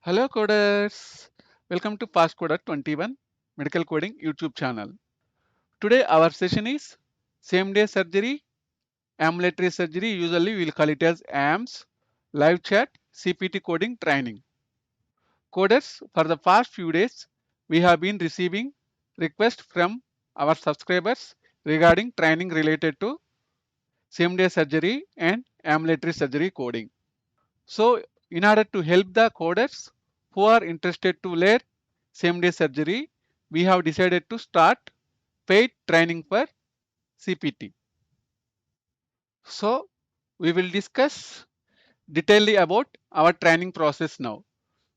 Hello coders, welcome to Fast Coder 21 Medical Coding YouTube channel. Today our session is same day surgery, ambulatory surgery, usually we will call it as AMS, live chat, CPT coding training. Coders, for the past few days we have been receiving requests from our subscribers regarding training related to same day surgery and ambulatory surgery coding. So in order to help the coders who are interested to learn same day surgery, we have decided to start paid training for CPT. So we will discuss detailedly about our training process now.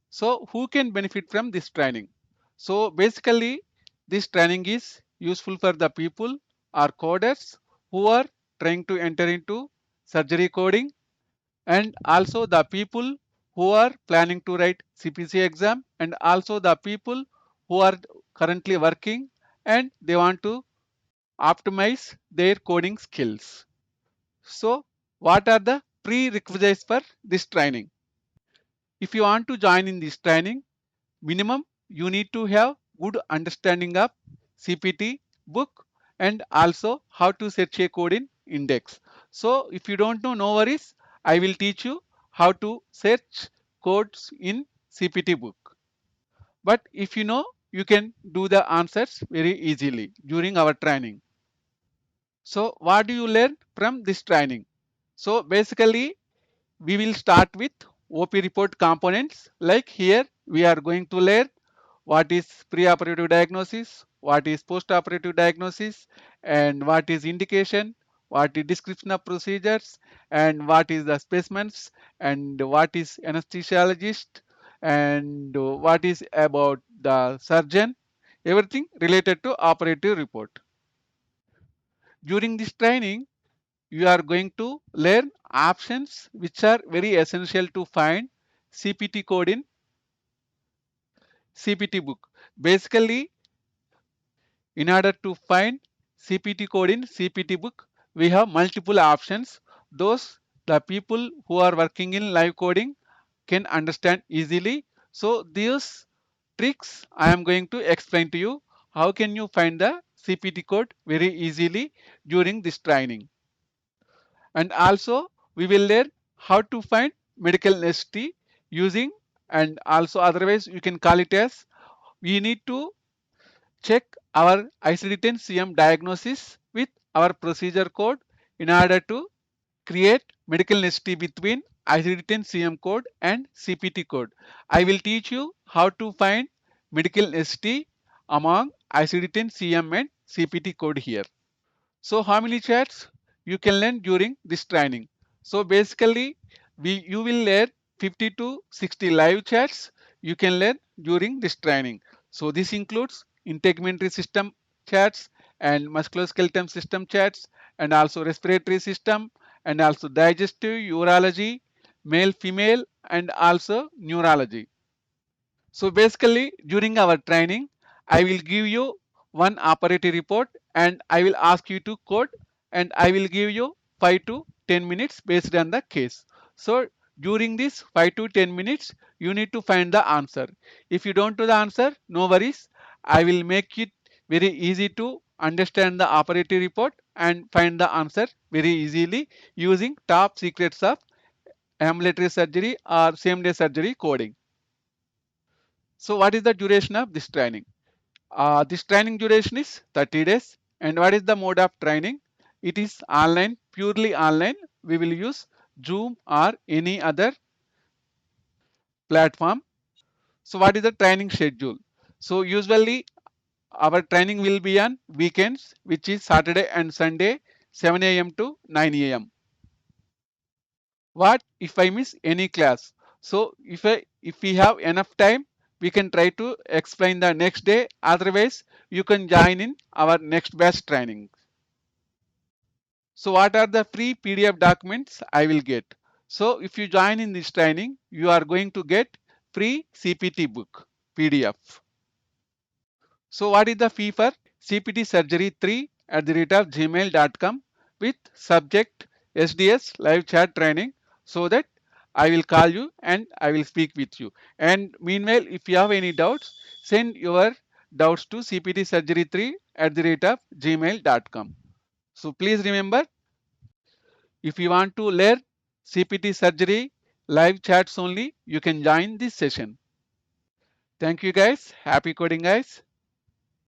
So who can benefit from this training? So basically this training is useful for the people or coders who are trying to enter into surgery coding, and also the people who are planning to write CPC exam, and also the people who are currently working and they want to optimize their coding skills. So what are the prerequisites for this training? If you want to join in this training, minimum you need to have good understanding of CPT book and also how to search a code in index. So if you don't know, no worries, I will teach you how to search codes in CPT book. But if you know, you can do the answers very easily during our training. So what do you learn from this training? So basically we will start with OP report components. Like here we are going to learn what is preoperative diagnosis, what is postoperative diagnosis, and what is indication, what is description of procedures, and what is the specimens, and what is anesthesiologist, and what is about the surgeon, everything related to operative report. During this training, you are going to learn options which are very essential to find CPT code in CPT book. Basically, in order to find CPT code in CPT book, we have multiple options. Those the people who are working in live coding can understand easily. So these tricks I am going to explain to you. How can you find the CPT code very easily during this training? And also we will learn how to find medical necessity using, and also otherwise you can call it as, we need to check our ICD-10 CM diagnosis with our procedure code in order to create medical necessity between ICD-10 CM code and CPT code. I will teach you how to find medical necessity among ICD-10 CM and CPT code here. So how many chats you can learn during this training? So basically you will learn 50 to 60 live chats you can learn during this training. So this includes integumentary system chats and musculoskeletal system chats, and also respiratory system, and also digestive, urology, male female, and also neurology. So basically during our training, I will give you one operative report and I will ask you to code, and I will give you 5 to 10 minutes based on the case. So during this 5 to 10 minutes, you need to find the answer. If you don't know the answer, no worries. I will make it very easy to understand the operative report and find the answer very easily using top secrets of ambulatory surgery or same day surgery coding. So what is the duration of this training? This training duration is 30 days. And what is the mode of training? It is online, purely online. We will use Zoom or any other platform. So what is the training schedule? So usually our training will be on weekends, which is Saturday and Sunday, 7 a.m. to 9 a.m. What if I miss any class? So if we have enough time, we can try to explain the next day. Otherwise, you can join in our next batch training. So what are the free PDF documents I will get? So if you join in this training, you are going to get free CPT book PDF. So what is the fee for CPT surgery 3 at the rate of gmail.com with subject SDS live chat training, so that I will call you and I will speak with you. And meanwhile, if you have any doubts, send your doubts to cptsurgery3@gmail.com. So please remember, if you want to learn CPT surgery live chats only, you can join this session. Thank you guys. Happy coding guys.